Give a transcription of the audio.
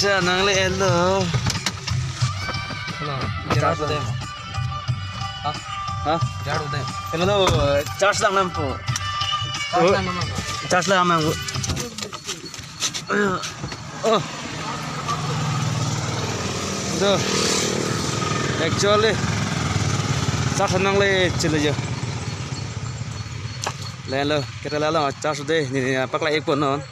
Acha nang le elo. Charge udah. Hah? Charge udah. Elo do charge lang nampo. Charge lang amang. Oh. Do. Actually charge nang le chile jo. Le lo, kita lalang charge deh. Ni pakai ekor non.